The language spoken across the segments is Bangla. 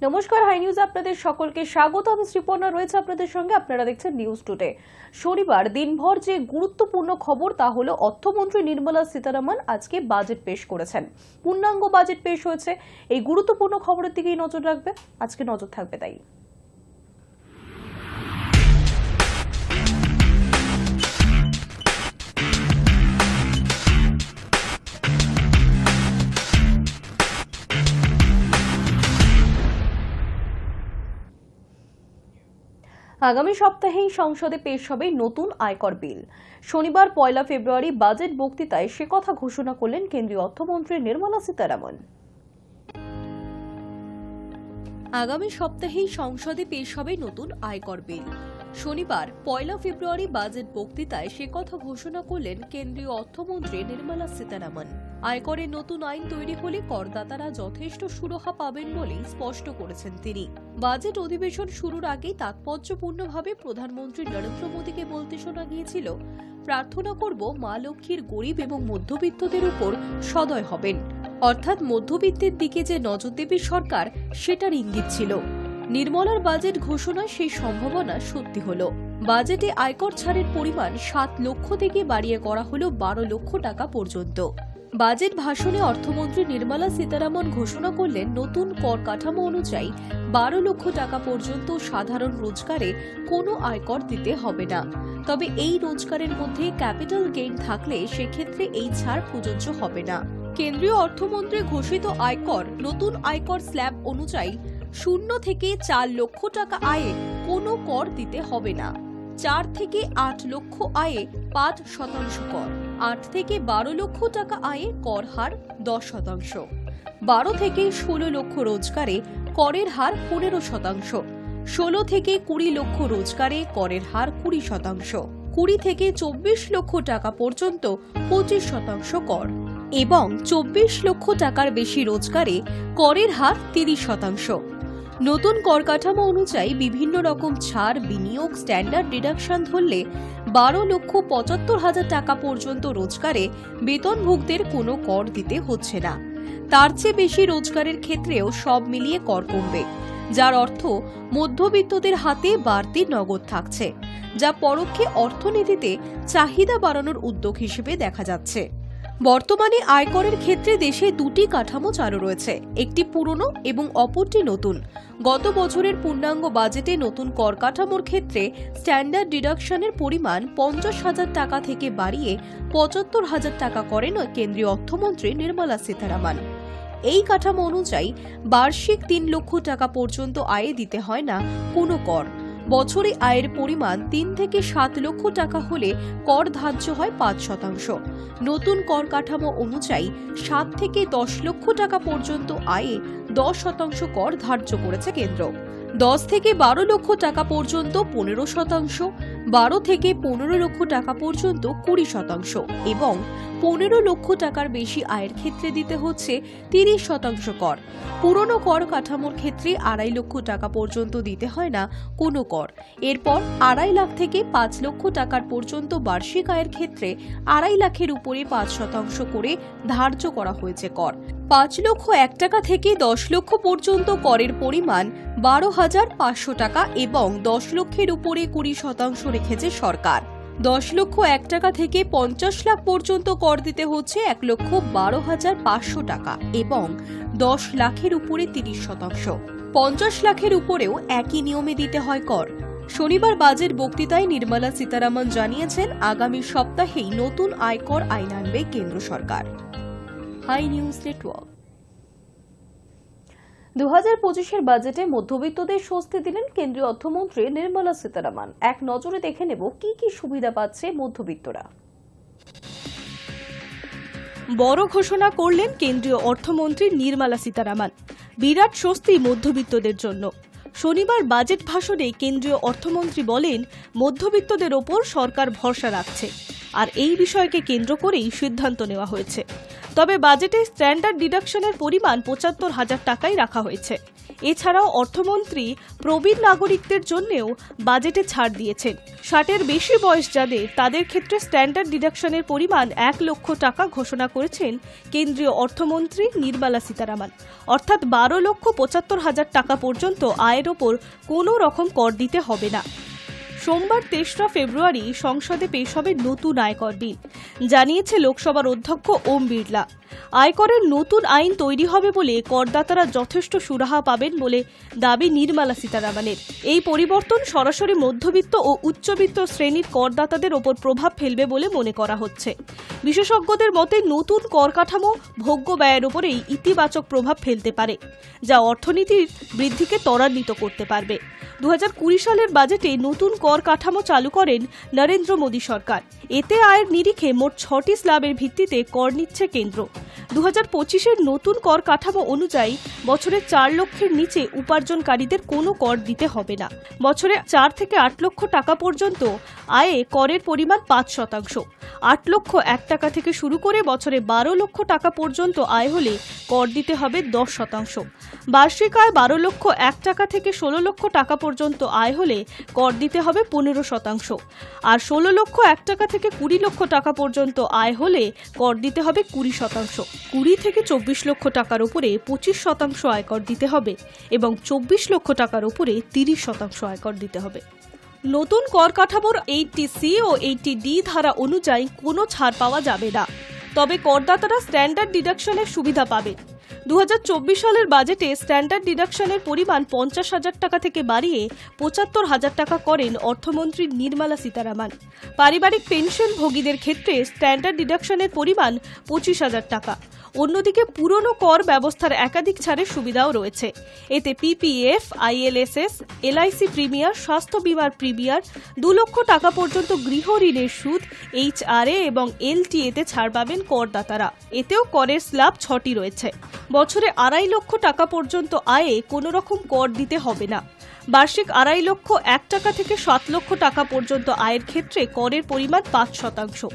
নমস্কার, হাই নিউজ আপনাদের সকলকে স্বাগত। আমি শ্রীপর্ণা রয়েছে আপনাদের সঙ্গে। আপনারা দেখছেন নিউজ টুডে। শনিবার দিনভর যে গুরুত্বপূর্ণ খবর তা হলো অর্থমন্ত্রী নির্মলা সীতারামন আজকে বাজেট পেশ করেছেন। পূর্ণাঙ্গ বাজেট পেশ হয়েছে। এই গুরুত্বপূর্ণ খবরের দিকেই নজর রাখবে আজকে, নজর থাকবে তাই। আগামী সপ্তাহেই সংসদে পেশ হবে নতুন আয়কর বিল। শনিবার 1 ফেব্রুয়ারি বাজেট বক্তৃতায় সে কথা ঘোষণা করলেন কেন্দ্রীয় অর্থমন্ত্রী নির্মলা সীতারামন। আগামী সপ্তাহেই সংসদে পেশ হবে নতুন আয়কর বিল। শনিবার 1 ফেব্রুয়ারি বাজেট বক্তৃতায় সে কথা ঘোষণা করলেন কেন্দ্রীয় অর্থমন্ত্রী নির্মলা সীতারামন। আয়করের নতুন আইন তৈরি হলে করদাতারা যথেষ্ট সুরাহা পাবেন বলেই স্পষ্ট করেছেন তিনি। বাজেট অধিবেশন শুরুর আগেই তাৎপর্যপূর্ণভাবে প্রধানমন্ত্রী নরেন্দ্র মোদীকে বলতে শোনা গিয়েছিল, প্রার্থনা করব মা লক্ষ্মীর গরিব এবং মধ্যবিত্তদের উপর সদয় হবেন। অর্থাৎ মধ্যবিত্তের দিকে যে নজর দেবে সরকার, সেটার ইঙ্গিত ছিল। নির্মলার বাজেট ঘোষণায় সেই সম্ভাবনা সত্যি হলো। বাজেটে আয়কর ছাড়ের পরিমাণ 7 লক্ষ থেকে বাড়িয়ে করা হলো 12 লক্ষ টাকা পর্যন্ত। বাজেট ভাষণে অর্থমন্ত্রী নির্মলা সীতারামন ঘোষণা করলেন, নতুন কর কাঠামো অনুযায়ী 12 লক্ষ টাকা পর্যন্ত সাধারণ রোজগারে কোনো আয়কর দিতে হবে না। তবে এই রোজগারের মধ্যে ক্যাপিটাল গেইন থাকলে সেক্ষেত্রে এই ছাড় প্রযোজ্য হবে না। কেন্দ্রীয় অর্থমন্ত্রী ঘোষিত আয়কর নতুন আয়কর স্ল্যাব অনুযায়ী 0 থেকে 4 লক্ষ টাকা আয়ে কোনো কর দিতে হবে না। 4 থেকে 8 লক্ষ আয়ে 5% কর। 8 থেকে 12 লক্ষ টাকা আয়ে কর হার 10%। 12 থেকে 16 লক্ষ রোজগারে করের হার 15%। 16 থেকে 20 লক্ষ রোজগারে করের হার 20%। 20 থেকে 24 লক্ষ টাকা পর্যন্ত 25% কর এবং 24 লক্ষ টাকার বেশি রোজগারে করের হার 30%। নতুন কর কাঠামো অনুযায়ী বিভিন্ন রকম ছাড়, বিনিয়োগ, স্ট্যান্ডার্ড ডিডাকশন ধরলে 12,75,000 টাকা পর্যন্ত রোজগারে বেতনভোগীদের কোনো কর দিতে হচ্ছে না। তার চেয়ে বেশি রোজগারের ক্ষেত্রেও সব মিলিয়ে কর কমবে, যার অর্থ মধ্যবিত্তদের হাতে বাড়তি নগদ থাকছে, যা পরোক্ষে অর্থনীতিতে চাহিদা বাড়ানোর উদ্যোগ হিসেবে দেখা যাচ্ছে। বর্তমানে আয়করের ক্ষেত্রে দেশে দুটি কাঠামো চালু রয়েছে, একটি পুরনো এবং অপরটি নতুন। গত বছরের পূর্ণাঙ্গ বাজেটে নতুন কর কাঠামোর ক্ষেত্রে স্ট্যান্ডার্ড ডিডাকশনের পরিমাণ 50,000 টাকা থেকে বাড়িয়ে 75,000 টাকা করেন কেন্দ্রীয় অর্থমন্ত্রী নির্মলা সীতারামন। এই কাঠামো অনুযায়ী বার্ষিক 3 লক্ষ টাকা পর্যন্ত আয়ে দিতে হয় না কোনো কর। বছরে আয়ের পরিমাণ 3 থেকে 7 লক্ষ টাকা হলে কর ধার্য হয় 5%। নতুন কর কাঠামো অনুযায়ী 7 থেকে 10 লক্ষ টাকা পর্যন্ত আয়ে 10% কর ধার্য করেছে কেন্দ্র। 10 থেকে 12 লক্ষ টাকা পর্যন্ত 15%, 12 থেকে 15 লক্ষ টাকা পর্যন্ত 20% এবং 15 লক্ষ টাকার বেশি আয়ের ক্ষেত্রে দিতে হচ্ছে 30% কর। পুরনো কর কাঠামোর ক্ষেত্রে 2.5 লক্ষ টাকা পর্যন্ত দিতে হয় না কোনো কর। এরপর 2.5 লাখ থেকে 5 লক্ষ টাকার পর্যন্ত বার্ষিক আয়ের ক্ষেত্রে 2.5 লাখের উপরে 5% করে ধার্য করা হয়েছে কর। 5 লক্ষ 1 টাকা থেকে 10 লক্ষ পর্যন্ত করের পরিমাণ 12,500 টাকা এবং 10 লক্ষের উপরে 20% রেখেছে সরকার। 10 লক্ষ 1 টাকা থেকে 50 লাখ পর্যন্ত কর দিতে হচ্ছে 1,12,500 টাকা এবং 10 লাখের উপরে 30%। 50 লাখের উপরেও একই নিয়মে দিতে হয় কর। শনিবার বাজেট বক্তৃতায় নির্মলা সীতারামন জানিয়েছেন, আগামী সপ্তাহেই নতুন আয়কর আইন আনবে কেন্দ্র সরকার। High news Network. 2025-এর বাজেটে মধ্যবিত্তদের স্বস্তি দিলেন কেন্দ্রীয় অর্থমন্ত্রী নির্মলা সীতারামন। এক নজরে দেখে নেব কি কি সুবিধা পাচ্ছে মধ্যবিত্তরা। বড় ঘোষণা করলেন কেন্দ্রীয় অর্থমন্ত্রী নির্মলা সীতারামন। বিরাট স্বস্তি মধ্যবিত্তদের জন্য। শনিবার বাজেট ভাষণে কেন্দ্রীয় অর্থমন্ত্রী বলেন, মধ্যবিত্তদের ওপর সরকার ভরসা রাখছে আর এই বিষয়কে কেন্দ্র করেই সিদ্ধান্ত নেওয়া হয়েছে। তবে বাজেটে স্ট্যান্ডার্ড ডিডাকশনের পরিমাণ ৭৫,০০০ টাকাই রাখা হয়েছে। এছাড়াও অর্থমন্ত্রী প্রবীণ নাগরিকদের জন্যও বাজেটে ছাড় দিয়েছেন। ৬০-এর বেশি বয়স যাদের, তাদের ক্ষেত্রে স্ট্যান্ডার্ড ডিডাকশনের পরিমাণ ১ লক্ষ টাকা ঘোষণা করেছেন কেন্দ্রীয় অর্থমন্ত্রী নির্মলা সীতারামন। অর্থাৎ ১২,৭৫,০০০ টাকা পর্যন্ত আয়ের ওপর কোনো রকম কর দিতে হবে না। সোমবার ৩রা ফেব্রুয়ারি সংসদে পেশ হবে নতুন আয়কর বিল, জানিয়েছে লোকসভার অধ্যক্ষ ওম বিড়লা। আয়করের নতুন আইন তৈরি হবে বলে করদাতারা যথেষ্ট সুরাহা পাবেন বলে দাবি নির্মলা সীতারামনের। এই পরিবর্তন সরাসরি মধ্যবিত্ত ও উচ্চবিত্ত শ্রেণীর করদাতাদের ওপর প্রভাব ফেলবে বলে মনে করা হচ্ছে। বিশেষজ্ঞদের মতে নতুন কর কাঠামো ভোগ্য ব্যয়ের ওপরেই ইতিবাচক প্রভাব ফেলতে পারে, যা অর্থনীতির বৃদ্ধিকে ত্বরান্বিত করতে পারবে। ২০২০ সালের বাজেটে নতুন কর কাঠামো চালু করেন নরেন্দ্র মোদী সরকার। এতে আয়ের নিরিখে মোট ৬টি স্ল্যাবের ভিত্তিতে কর নিচ্ছে কেন্দ্র। ২০২৫-এর নতুন কর কাঠামো অনুযায়ী বছরে ৪ লক্ষের নিচে উপার্জনকারীদের কোনো কর দিতে হবে না। বছরে ৪ থেকে ৮ লক্ষ টাকা পর্যন্ত আয়ে করের পরিমাণ ৫%। ৮ লক্ষ ১ টাকা থেকে শুরু করে বছরে ১২ লক্ষ টাকা পর্যন্ত আয় হলে কর দিতে হবে ১০%। বার্ষিক আয় ১২ লক্ষ ১ টাকা থেকে ১৬ লক্ষ টাকা পর্যন্ত আয় হলে কর দিতে হবে ১৫%। আর ১৬ লক্ষ ১ টাকা থেকে ২০ লক্ষ টাকা পর্যন্ত আয় হলে কর দিতে হবে ২০%। ২০ থেকে ২৪ লক্ষ টাকার উপরে ২৫% আয়কর দিতে হবে এবং ২৪ লক্ষ টাকার উপরে ৩০% আয়কর দিতে হবে। নতুন কর কাঠামোর 80C ও 80D ধারা অনুযায়ী কোনো ছাড় পাওয়া যাবে না, তবে করদাতারা স্ট্যান্ডার্ড ডিডাকশনের সুবিধা পাবে। ২০২৪ সালের বাজেটে স্ট্যান্ডার্ড ডিডাকশনের পরিমাণ ৫০,০০০ টাকা থেকে বাড়িয়ে ৭৫,০০০ টাকা করেন অর্থমন্ত্রী নির্মলা সীতারামন। পারিবারিক পেনশন ভোগীদের ক্ষেত্রে স্ট্যান্ডার্ড ডিডাকশনের পরিমাণ ২৫,০০০ টাকা। অন্যদিকে পুরনো কর ব্যবস্থার একাধিক ছাড়ের সুবিধাও রয়েছে। এতে পিপিএফ, আইএলএসএস, এলআইসি প্রিমিয়ার, স্বাস্থ্য বিমার প্রিমিয়ার, ২ লক্ষ টাকা পর্যন্ত গৃহ ঋণের সুদ, এইচআরএ এবং এলটিএতে ছাড় পাবেন করদাতারা। এতেও করের স্ল্যাব ৬টি রয়েছে। বছরে ২.৫ লক্ষ টাকা পর্যন্ত আয়ে কোনো রকম কর দিতে হবে না। বার্ষিক ২.৫ লক্ষ ১ টাকা থেকে ৭ লক্ষ টাকা পর্যন্ত আয়ের ক্ষেত্রে করের পরিমাণ ৫%।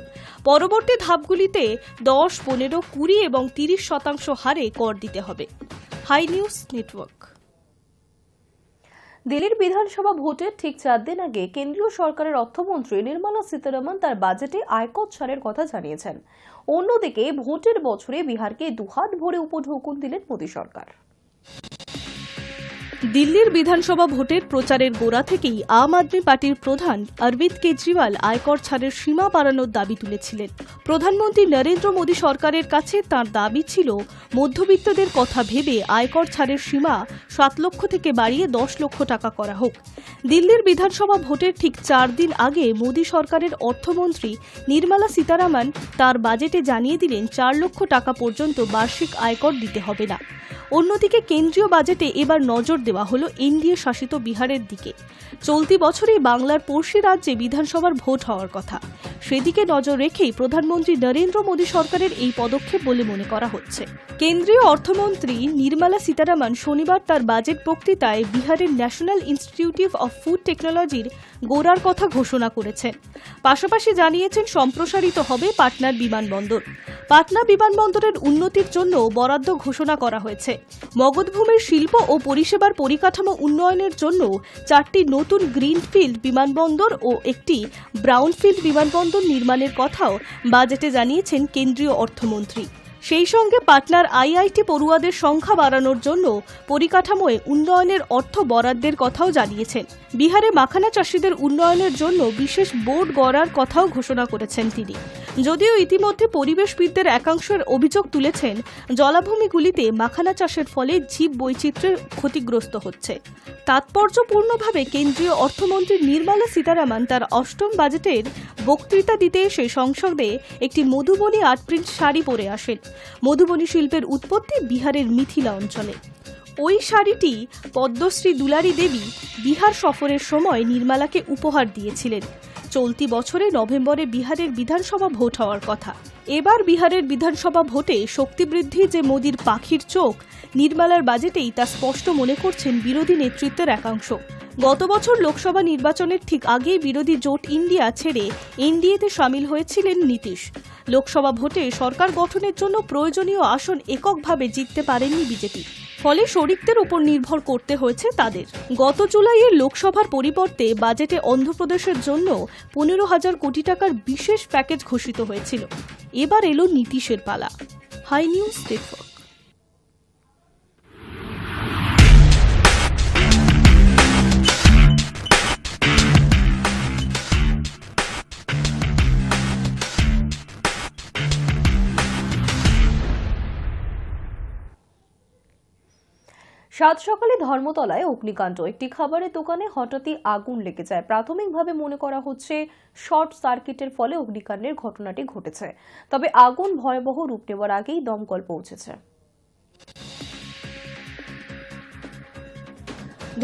পরবর্তী ধাপগুলিতে ১০, ১৫, ২০ এবং ৩০% হারে কর দিতে হবে। Hi news network. দিল্লির বিধানসভা ভোটের ঠিক ৪ দিন আগে কেন্দ্রীয় সরকারের অর্থমন্ত্রী নির্মলা সীতারামন তার বাজেটে আয়কর ছাড়ের কথা জানিয়েছেন। অন্যদিকে ভোটের বছরে বিহারকে দুহাত ভরে উপঢৌকন দিলেন মোদী সরকার। দিল্লির বিধানসভা ভোটের প্রচারের গোড়া থেকেই আম আদমি পার্টির প্রধান অরবিন্দ কেজরিওয়াল আয়কর ছাড়ের সীমা বাড়ানোর দাবি তুলেছিলেন। প্রধানমন্ত্রী নরেন্দ্র মোদী সরকারের কাছে তাঁর দাবি ছিল মধ্যবিত্তদের কথা ভেবে আয়কর ছাড়ের সীমা ৭ লক্ষ থেকে বাড়িয়ে ১০ লক্ষ টাকা করা হোক। দিল্লির বিধানসভা ভোটের ঠিক ৪ দিন আগে মোদী সরকারের অর্থমন্ত্রী নির্মলা সীতারামন তার বাজেটে জানিয়ে দিলেন ৪ লক্ষ টাকা পর্যন্ত বার্ষিক আয়কর দিতে হবে না। অন্যদিকে কেন্দ্রীয় বাজেটে এবার নজর দেওয়া হলো এনডিএ শাসিত বিহারের দিকে। চলতি বছরই বাংলার পড়শি রাজ্যে বিধানসভার ভোট হওয়ার কথা। সেদিকে নজর রেখেই প্রধানমন্ত্রী নরেন্দ্র মোদী সরকারের এই পদক্ষেপ বলে মনে করা হচ্ছে। কেন্দ্রীয় অর্থমন্ত্রী নির্মলা সীতারামন শনিবার তার বাজেট বক্তৃতায় বিহারের ন্যাশনাল ইনস্টিটিউট অফ ফুড টেকনোলজির গোড়ার কথা ঘোষণা করেছেন। পাশাপাশি জানিয়েছেন সম্প্রসারিত হবে পাটনার বিমানবন্দর। পাটনা বিমানবন্দরের উন্নতির জন্য বরাদ্দ ঘোষণা করা হয়েছে। মগধভূমির শিল্প ও পরিষেবার পরিকাঠামো উন্নয়নের জন্য ৪টি নতুন গ্রিনফিল্ড বিমানবন্দর ও একটি ব্রাউনফিল্ড বিমানবন্দর নির্মাণের কথাও বাজেটে জানিয়েছেন কেন্দ্রীয় অর্থমন্ত্রী। সেই সঙ্গে পাটনার আইআইটি পড়ুয়াদের সংখ্যা বাড়ানোর জন্য পরিকাঠামোয় উন্নয়নের অর্থ বরাদ্দের কথাও জানিয়েছেন। বিহারে মাখানা চাষিদের উন্নয়নের জন্য বিশেষ বোর্ড গড়ার কথাও ঘোষণা করেছেন তিনি। যদিও ইতিমধ্যে পরিবেশবিদদের একাংশের অভিযোগ তুলেছেন জলাভূমিগুলিতে মাখানা চাষের ফলে জীব বৈচিত্র্যের ক্ষতিগ্রস্ত হচ্ছে। তাৎপর্যপূর্ণভাবে কেন্দ্রীয় অর্থমন্ত্রী নির্মলা সীতারামন তার অষ্টম বাজেটের বক্তৃতা দিতে এসে সংসদে একটি মধুবনী আর্ট প্রিন্ট শাড়ি পরে আসেন। মধুবনী শিল্পের উৎপত্তি বিহারের মিথিলা অঞ্চলে। ওই শাড়িটি পদ্মশ্রী দুলারী দেবী বিহার সফরের সময় নির্মলাকে উপহার দিয়েছিলেন। চলতি বছরে নভেম্বরে বিহারের বিধানসভা ভোট হওয়ার কথা। এবার বিহারের বিধানসভা ভোটে শক্তিবৃদ্ধি যে মোদির পাখির চোখ, নির্মলার বাজেটেই তা স্পষ্ট মনে করছেন বিরোধী নেতৃত্বের একাংশ। গত বছর লোকসভা নির্বাচনের ঠিক আগেই বিরোধী জোট ইন্ডিয়া ছেড়ে এনডিএতে সামিল হয়েছিলেন নীতিশ। লোকসভা ভোটে সরকার গঠনের জন্য প্রয়োজনীয় আসন এককভাবে জিততে পারেনি বিজেপি, ফলে শরিকদের উপর নির্ভর করতে হয়েছে তাদের। গত জুলাইয়ে লোকসভার পরিবর্তে বাজেটে অন্ধ্রপ্রদেশের জন্য 15,000 কোটি টাকার বিশেষ প্যাকেজ ঘোষিত হয়েছিল। এবার এলো নীতিশের পালা। Hi news network. সাত সকালে ধর্মতলায় অগ্নিকাণ্ড, একটি খাবারের দোকানে হঠাৎই আগুন লেগে যায়। প্রাথমিকভাবে মনে করা হচ্ছে শর্ট সার্কিটের ফলে অগ্নিকাণ্ডের ঘটনাটি ঘটেছে, তবে আগুন ভয়াবহ রূপ নেওয়ার আগেই দমকল পৌঁছেছে।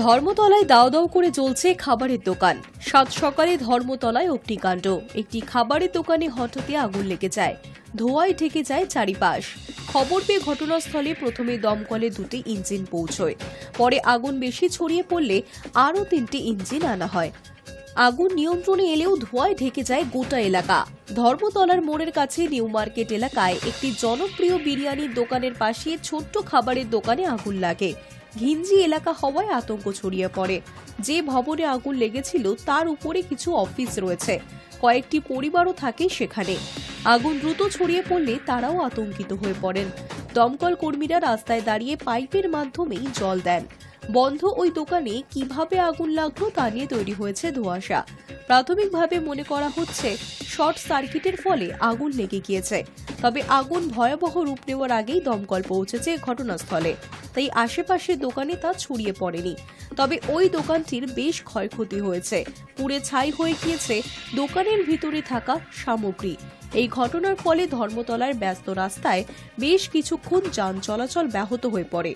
ধর্মতলায় দাও দাও করে জ্বলছে খাবারের দোকান। সাত সকালে ধর্মতলায় অগ্নিকাণ্ড, একটি খাবারের দোকানে হঠাৎই আগুন লেগে যায়। ধোঁয়ায় ঢেকে যায় চারিপাশ। খবর পেয়ে ঘটনাস্থলে প্রথমে দমকলে 2টি ইঞ্জিন পৌঁছয়। পরে আগুন বেশি ছড়িয়ে পড়লে আরও 3টি ইঞ্জিন আনা হয়। আগুন নিয়ন্ত্রণে এলেও ধোঁয়ায় ঢেকে যায় গোটা এলাকা। ধর্মতলার মোড়ের কাছে নিউ মার্কেট এলাকায় একটি জনপ্রিয় বিরিয়ানির দোকানের পাশে ছোট্ট খাবারের দোকানে আগুন লাগে। ঘিঞ্জি এলাকা হওয়ায় আতঙ্ক ছড়িয়ে পড়ে। যে ভবনে আগুন লেগেছিল তার উপরে কিছু অফিস রয়েছে, কয়েকটি পরিবারও থাকে সেখানে। আগুন দ্রুত ছড়িয়ে পড়লে তারাও আতঙ্কিত হয়ে পড়েন। দমকল কর্মীরা রাস্তায় দাঁড়িয়ে পাইপের মাধ্যমেই জল দেন। বন্ধ ওই দোকানে কিভাবে আগুন লাগলো তা নিয়ে তৈরি হয়েছে ধোঁয়াশা। প্রাথমিকভাবে মনে করা হচ্ছে শর্ট সার্কিটের ফলে আগুন লেগে গিয়েছে, তবে আগুন ভয়াবহ রূপ নেওয়ার আগেই দমকল পৌঁছেছে ঘটনাস্থলে, তাই আশেপাশের দোকানে তা ছড়িয়ে পড়েনি। তবে ওই দোকানটির বেশ ক্ষয়ক্ষতি হয়েছে, পুড়ে ছাই হয়ে গিয়েছে দোকানের ভিতরে থাকা সামগ্রী। এই ঘটনার ফলে ধর্মতলার ব্যস্ত রাস্তায় বেশ কিছুক্ষণ যান চলাচল ব্যাহত হয়ে পড়ে।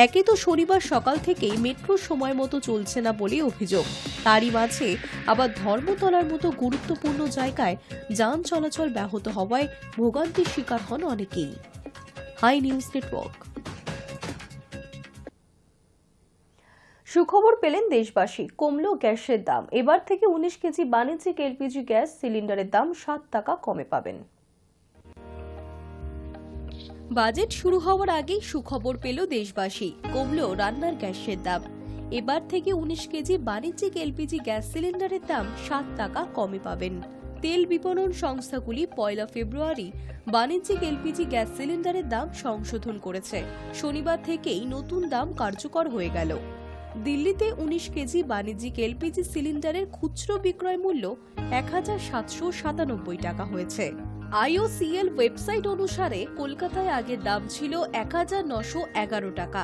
একে তো শনিবার সকাল থেকেই মেট্রো সময় মতো চলছে না বলে অভিযোগ, তারই মাঝে আবার ধর্মতলার মতো গুরুত্বপূর্ণ জায়গায় যান চলাচল ব্যাহত হওয়ায় ভোগান্তির শিকার হন অনেকেই। Hi news network. সুখবর পেলেন দেশবাসী, কমলো গ্যাসের দাম। এবার থেকে 19 কেজি বাণিজ্যিক এলপিজি গ্যাস সিলিন্ডারের দাম 7 টাকা কমে পাবেন। বাজেট শুরু হওয়ার আগেই সুখবর পেল দেশবাসী, কমলো রান্নার গ্যাসের দাম। এবার থেকে 19 কেজি বাণিজ্যিক এলপিজি গ্যাস সিলিন্ডারের দাম 7 টাকা কমে পাবেন। তেল বিপণন সংস্থাগুলি 1 ফেব্রুয়ারি বাণিজ্যিক এলপিজি গ্যাস সিলিন্ডারের দাম সংশোধন করেছে। শনিবার থেকেই নতুন দাম কার্যকর হয়ে গেল। দিল্লিতে 19 কেজি বাণিজ্যিক এলপিজি সিলিন্ডারের খুচরো বিক্রয় মূল্য 1797 টাকা হয়েছে। আইওসিএল ওয়েবসাইট অনুসারে কলকাতায় আগের দাম ছিল 1911 টাকা,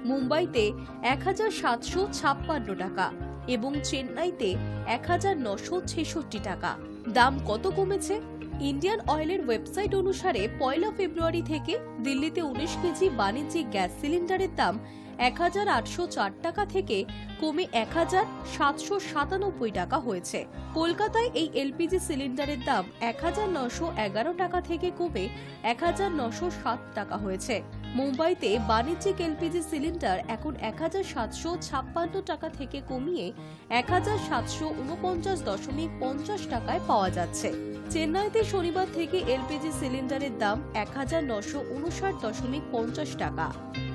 মুম্বাইতে 1756 টাকা এবং চেন্নাইতে 1966 টাকা। দাম কত কমেছে? ইন্ডিয়ান অয়েলের ওয়েবসাইট অনুসারে 1 ফেব্রুয়ারি থেকে দিল্লিতে 19 কেজি বাণিজ্যিক গ্যাস সিলিন্ডারের দাম 1804 টাকা থেকে কমে 1797 টাকা হয়েছে। কলকাতায় এই এলপিজি সিলিন্ডারের দাম 1911 টাকা থেকে কমে 1907 টাকা হয়েছে। মুম্বাইতে বাণিজ্যিক এলপিজি সিলিন্ডার এখন 1756 টাকা থেকে কমিয়ে 1749.50 টাকায় পাওয়া যাচ্ছে। চেন্নাইতে শনিবার থেকে এলপিজি সিলিন্ডারের দাম 1959.50 টাকা।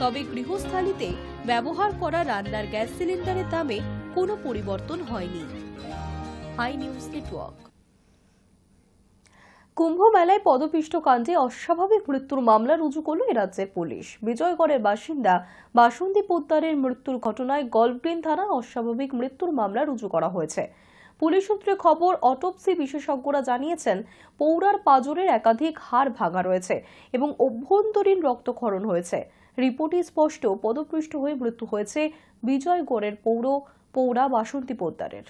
তবে গৃহস্থালিতে ব্যবহার করা রান্নার গ্যাস সিলিন্ডারের দামে কোনো পরিবর্তন হয়নি। High news network. কুম্ভ মেলায় পদপিষ্ট কাণ্ডে অস্বাভাবিক মৃত্যুর মামলা রুজু করল রাজ্যের পুলিশ। বিজয়গড়ের বাসিন্দা বাসন্তী পোদ্দারের মৃত্যুর ঘটনায় গল্ফগ্রিন থানায় অস্বাভাবিক মৃত্যুর মামলা রুজু করা হয়েছে। পুলিশ সূত্রে খবর, অটোপসি বিশেষজ্ঞরা জানিয়েছেন পৌরার পাঁজরের একাধিক হাড় ভাঙা রয়েছে এবং অভ্যন্তরীণ রক্তক্ষরণ হয়েছে। রিপোর্টে স্পষ্ট পদপৃষ্ট হয়ে মৃত্যু হয়েছে বিজয়গড়ের পৌরা বাসন্তী পোদ্দারের।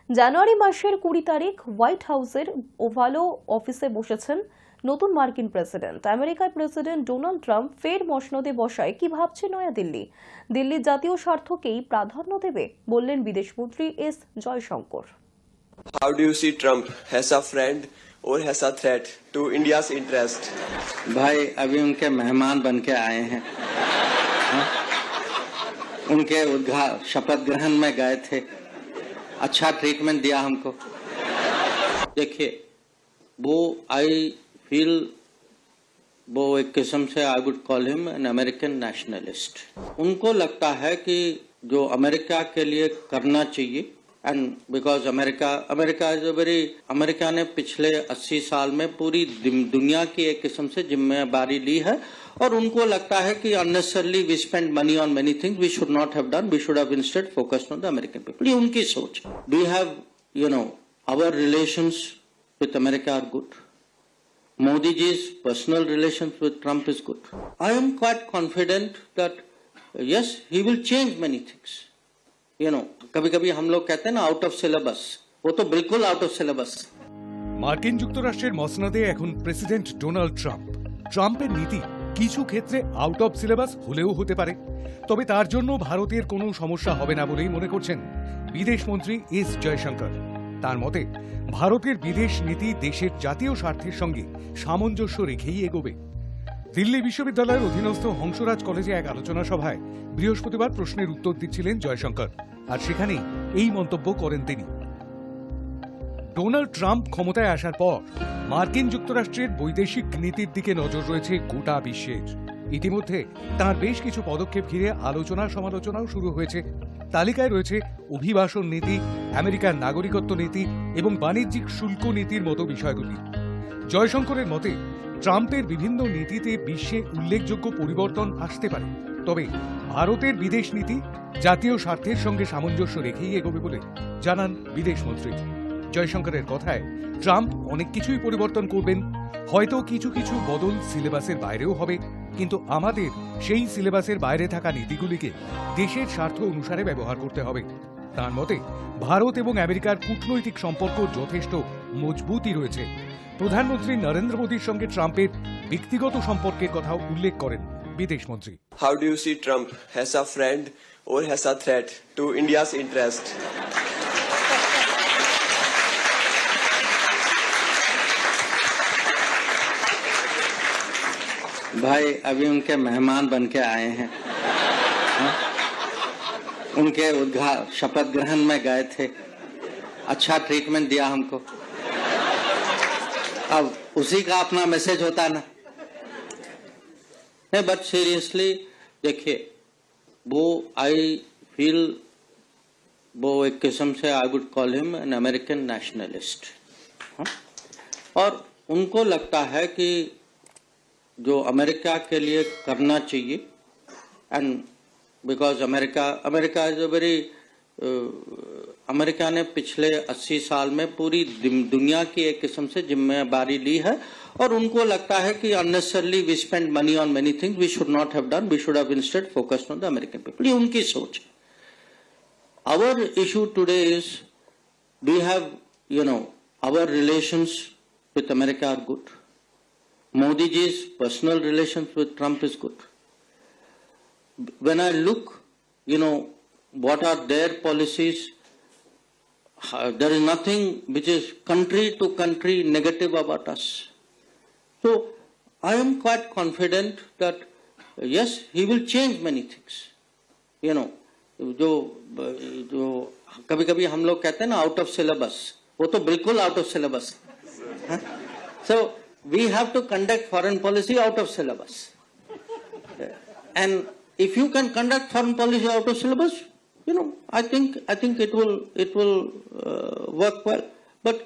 জানুয়ারি মাসের 20 তারিখ হোয়াইট হাউসের ওভাল অফিসে বসেছেন নতুন মার্কিন প্রেসিডেন্ট। আমেরিকার প্রেসিডেন্ট ডোনাল্ড ট্রাম্প ফের মসনদে বসায় কি ভাবছে নয়াদিল্লি? দিল্লির জাতীয় স্বার্থকেই প্রাধান্য দেবে বললেন বিদেশমন্ত্রী S Jaishankar. How do you see Trump as a friend or as a threat to India's interest? भाई अभी उनके मेहमान बन के आए हैं। हाँ? उनके शपथ ग्रहण में गए थे, अच्छा ट्रीटमेंट दिया हमको। देखिए, वो आई फील वो एक किस्म से I would call him an American nationalist. उनको लगता है कि जो अमेरिका के लिए करना चाहिए, and because America is a very, America ने पिछले 80 साल में पूरी दुनिया की एक किस्म से जिम्मेदारी ली है, और उनको लगता है कि unnecessarily we spend money on many things we should not have done, we should have instead focused on the American people. ये उनकी सोच। We have our relations with America are good. Modi ji's personal relations with Trump is good. I am quite confident that yes, he will change many things. कभी-कभी हम लोग कहते हैं ना आउट ऑफ सिलेबस, वो तो बिल्कुल आउट ऑफ सिलेबस। মার্কিন যুক্তরাষ্ট্রের মসনদে এখন প্রেসিডেন্ট ডোনাল্ড ট্রাম্প। ট্রাম্পের নীতি কিছু ক্ষেত্রে আউট অফ সিলেবাস হলেও হতে পারে, তবে তার জন্য ভারতের কোনো সমস্যা হবে না বলেই মনে করছেন বিদেশমন্ত্রী এস জয়শঙ্কর। তার মতে ভারতের বিদেশ নীতি দেশের জাতীয় স্বার্থের সঙ্গে সামঞ্জস্য রেখেই এগোবে। দিল্লি বিশ্ববিদ্যালয়ের অধীনস্থ হংসরাজ কলেজে এক আলোচনা সভায় বৃহস্পতিবার প্রশ্নের উত্তর দিচ্ছিলেন জয়শঙ্কর, আর সেখানেই এই মন্তব্য করেন তিনি। ডোনাল্ড ট্রাম্প ক্ষমতায় আসার পর মার্কিন যুক্তরাষ্ট্রের বৈদেশিক নীতির দিকে নজর রয়েছে গোটা বিশ্বের। ইতিমধ্যে তাঁর বেশ কিছু পদক্ষেপ ঘিরে আলোচনা সমালোচনাও শুরু হয়েছে। তালিকায় রয়েছে অভিবাসন নীতি, আমেরিকার নাগরিকত্ব নীতি এবং বাণিজ্যিক শুল্ক নীতির মতো বিষয়গুলি। জয়শঙ্করের মতে ট্রাম্পের বিভিন্ন নীতিতে বিশ্বে উল্লেখযোগ্য পরিবর্তন আসতে পারে, তবে ভারতের বিদেশ নীতি জাতীয় স্বার্থের সঙ্গে সামঞ্জস্য রেখেই এগোবে বলে জানান বিদেশমন্ত্রী। জয়শঙ্করের কথায় ট্রাম্প অনেক কিছুই পরিবর্তন করবেন, হয়তো কিছু কিছু বদল সিলেবাসের বাইরেও হবে, কিন্তু আমাদের সেই সিলেবাসের বাইরে থাকা নীতিগুলিকে দেশের স্বার্থ অনুসারে ব্যবহার করতে হবে। তার মতে ভারত এবং আমেরিকার কূটনৈতিক সম্পর্ক যথেষ্ট মজবুতই রয়েছে। প্রধানমন্ত্রী নরেন্দ্র মোদীর সঙ্গে ট্রাম্পের ব্যক্তিগত সম্পর্কের কথাও উল্লেখ করেন বিদেশমন্ত্রী। How do you see Trump? As a friend or as a threat to India's interest? भाई अभी उनके मेहमान बन के आए हैं, हाँ? उनके शपथ ग्रहण में गए थे, अच्छा ट्रीटमेंट दिया हमको। अब उसी का अपना मैसेज होता है ना। नहीं, बट सीरियसली देखिए, वो आई फील वो एक किस्म से I would call him an American nationalist. और उनको लगता है कि जो अमेरिका के लिए करना चाहिए, and because America is a very, America ने पिछले 80 साल में पूरी दुनिया की एक किस्म से जिम्मेदारी ली है, और उनको लगता है कि unnecessarily we spend money on many things we should not have done, we should have instead focused on the American people. ये उनकी सोच। Our issue today is we have our relations with America are good. Modi ji's personal relations with Trump is good. When I look, what are their policies, there is nothing which is country to country negative about us. So I am quite confident that yes, he will change many things. जो कभी-कभी हम लोग कहते हैं ना आउट ऑफ सिलेबस, वो तो बिल्कुल out of syllabus. So we have to conduct foreign policy out of syllabus, and if you can conduct foreign policy out of syllabus, I think it will work well. But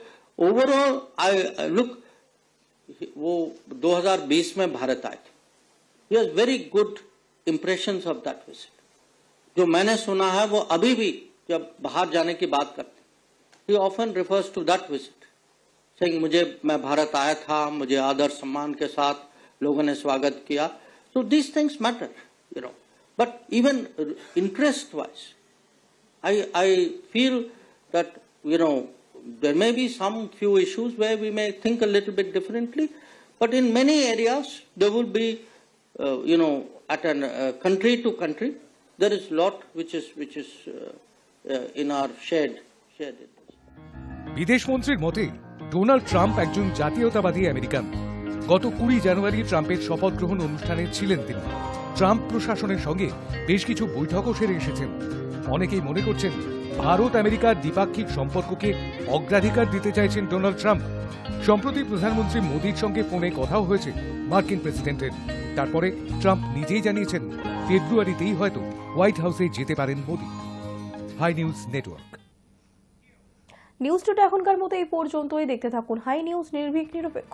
overall, I look, वो 2020 में भारत आए थे, he has very good impressions of that visit. जो मैंने सुना है वो अभी भी जब बाहर जाने की बात करते, he often refers to that visit, saying मैं भारत आया था, मुझे आदर सम्मान के साथ लोगों ने स्वागत किया। So these things matter, But even interest wise, I feel that there may be some few issues where we may think a little bit differently, but in many areas there will be, at a country to country, there is lot which is in our shared interest. বিদেশমন্ত্রীর মতে ডোনাল্ড ট্রাম্প একজন জাতীয়তাবাদী আমেরিকান। গত 20 জানুয়ারি ট্রাম্পের শপথ গ্রহণ অনুষ্ঠানে ছিলেন তিনি। ট্রাম্প প্রশাসনের সঙ্গে বেশ কিছু বৈঠকও সেরে এসেছেন। অনেকেই মনে করছেন ভারত আমেরিকার দ্বিপাক্ষিক সম্পর্ককে অগ্রাধিকার দিতে চাইছেন ডোনাল্ড ট্রাম্প। সম্প্রতি প্রধানমন্ত্রী মোদির সঙ্গে ফোনে কথাও হয়েছে মার্কিন প্রেসিডেন্টের। তারপরে ট্রাম্প নিজেই জানিয়েছেন ফেব্রুয়ারিতেই হয়তো হোয়াইট হাউসে যেতে পারেন Modi. Hi news network. News today এখনকার মতো এই পর্যন্তই। দেখতে থাকুন হাই নিউজ, নির্ভীক নিরপেক্ষ।